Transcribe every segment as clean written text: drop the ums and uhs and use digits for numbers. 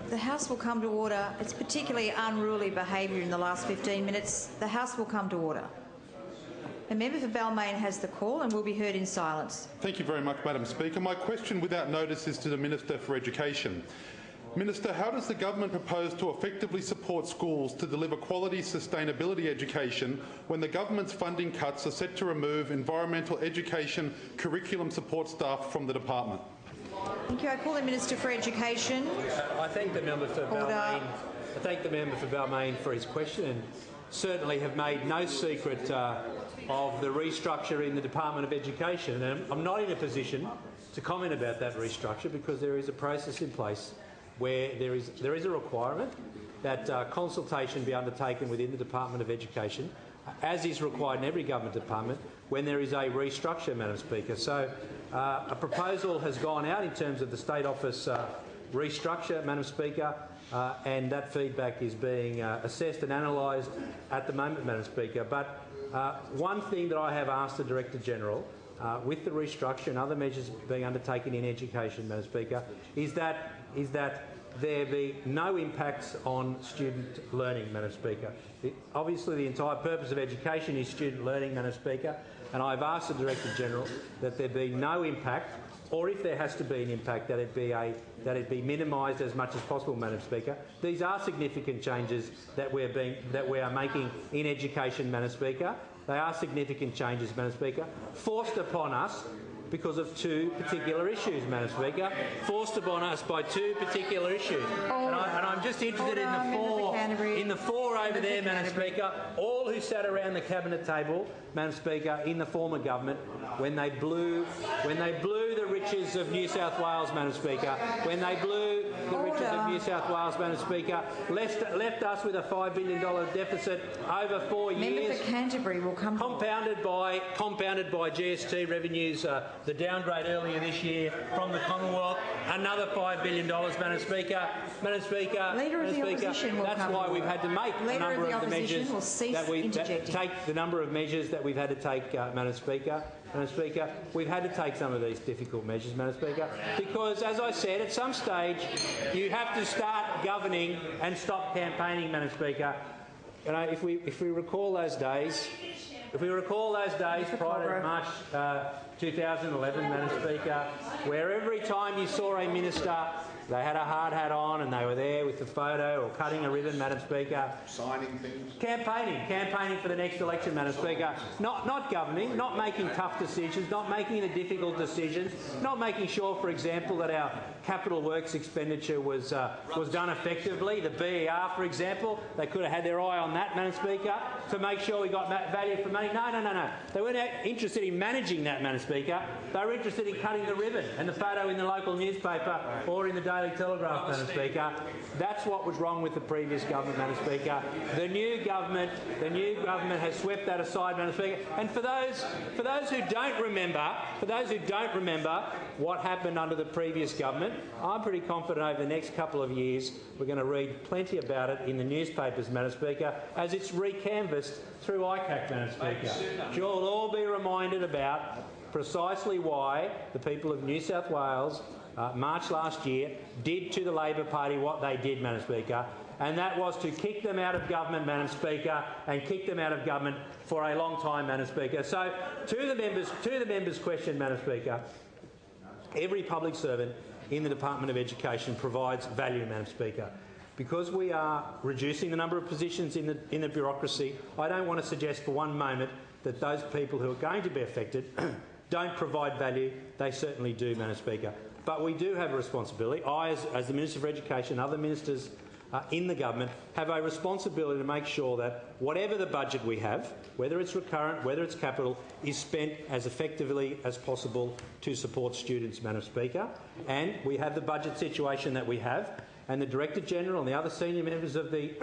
The House will come to order. It's particularly unruly behaviour in the last 15 minutes. The House will come to order. The member for Balmain has the call and will be heard in silence. Thank you very much, Madam Speaker. My question without notice is to the Minister for Education. Minister, how does the government propose to effectively support schools to deliver quality sustainability education when the government's funding cuts are set to remove environmental education curriculum support staff from the department? Thank you. I call the Minister for Education. I thank the member for Balmain. I thank the member for Balmain for his question, and certainly have made no secret of the restructure in the Department of Education. And I'm not in a position to comment about that restructure because there is a process in place where there is a requirement that consultation be undertaken within the Department of Education, as is required in every government department, when there is a restructure, Madam Speaker. So a proposal has gone out in terms of the State Office restructure, Madam Speaker, and that feedback is being assessed and analysed at the moment, Madam Speaker. But one thing that I have asked the Director-General with the restructure and other measures being undertaken in education, Madam Speaker, is that there be no impacts on student learning, Madam Speaker. Obviously, the entire purpose of education is student learning, Madam Speaker, and I've asked the Director-General that there be no impact, or if there has to be an impact, that it be minimised as much as possible, Madam Speaker. These are significant changes that we are making in education, Madam Speaker. They are significant changes, Madam Speaker, forced upon us because of two particular issues, Madam Speaker, forced upon us by two particular issues. And I'm just interested in the four over there, Madam Speaker, all who sat around the cabinet table, Madam Speaker, in the former government, when they blew the riches of New South Wales, Madam Speaker, when they blew the riches of New South Wales, Madam Speaker, left us with a $5 billion deficit over 4 years. Member for Canterbury will come compounded by GST revenues. The downgrade earlier this year from the Commonwealth, another $5 billion, Madam Speaker. Madam Speaker, Leader of the Opposition will that's come why we've had to make a number of the measures that we've had to take, Madam Speaker. Madam Speaker, we've had to take some of these difficult measures, Madam Speaker, because, as I said, at some stage you have to start governing and stop campaigning, Madam Speaker. You know, if we recall those days, prior to March 2011, Madam Speaker, where every time you saw a minister, they had a hard hat on and they were there with the photo or cutting a ribbon, Madam Speaker. Signing things. Campaigning for the next election, Madam Speaker. Not governing, not making tough decisions, not making the difficult decisions, not making sure, for example, that our capital works expenditure was done effectively. The BER, for example, they could have had their eye on that, Madam Speaker, to make sure we got value for money. No. They weren't interested in managing that, Madam Speaker. They were interested in cutting the ribbon and the photo in the local newspaper or in the Daily Telegraph, Madam Speaker. That's what was wrong with the previous government, Madam Speaker. The new government has swept that aside, Madam Speaker. And for those who don't remember what happened under the previous government, I'm pretty confident over the next couple of years we're going to read plenty about it in the newspapers, Madam Speaker, as it's recanvassed through ICAC, Madam Speaker. You'll all be reminded about precisely why the people of New South Wales March last year did to the Labor Party what they did, Madam Speaker, and that was to kick them out of government, Madam Speaker, and kick them out of government for a long time, Madam Speaker. So, to the members' question, Madam Speaker, every public servant in the Department of Education provides value, Madam Speaker. Because we are reducing the number of positions in the bureaucracy, I don't want to suggest for one moment that those people who are going to be affected don't provide value. They certainly do, Madam Speaker. But we do have a responsibility. I, as the Minister for Education, other ministers in the government, have a responsibility to make sure that whatever the budget we have, whether it's recurrent, whether it's capital, is spent as effectively as possible to support students, Madam Speaker. And we have the budget situation that we have, and the Director-General and the other senior members of the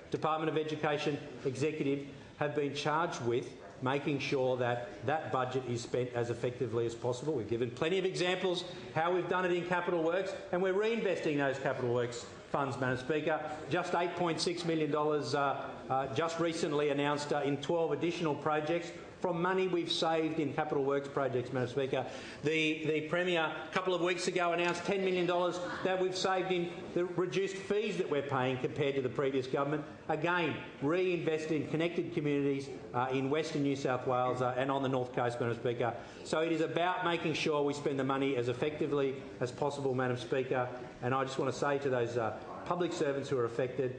Department of Education Executive have been charged with making sure that that budget is spent as effectively as possible. We've given plenty of examples how we've done it in capital works, and we're reinvesting those capital works funds, Madam Speaker. Just $8.6 million just recently announced in 12 additional projects from money we've saved in capital works projects, Madam Speaker. The Premier a couple of weeks ago announced $10 million that we've saved in the reduced fees that we're paying compared to the previous government. Again, reinvested in connected communities in Western New South Wales and on the North Coast, Madam Speaker. So it is about making sure we spend the money as effectively as possible, Madam Speaker. And I just want to say to those public servants who are affected,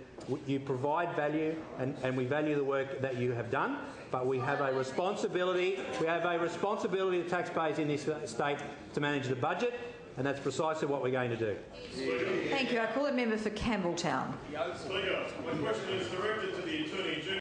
you provide value and we value the work that you have done, but we have a responsibility. We have a responsibility to taxpayers in this state to manage the budget, and that's precisely what we're going to do. Thank you. I call the member for Campbelltown. Speaker, my question is directed to the Attorney General.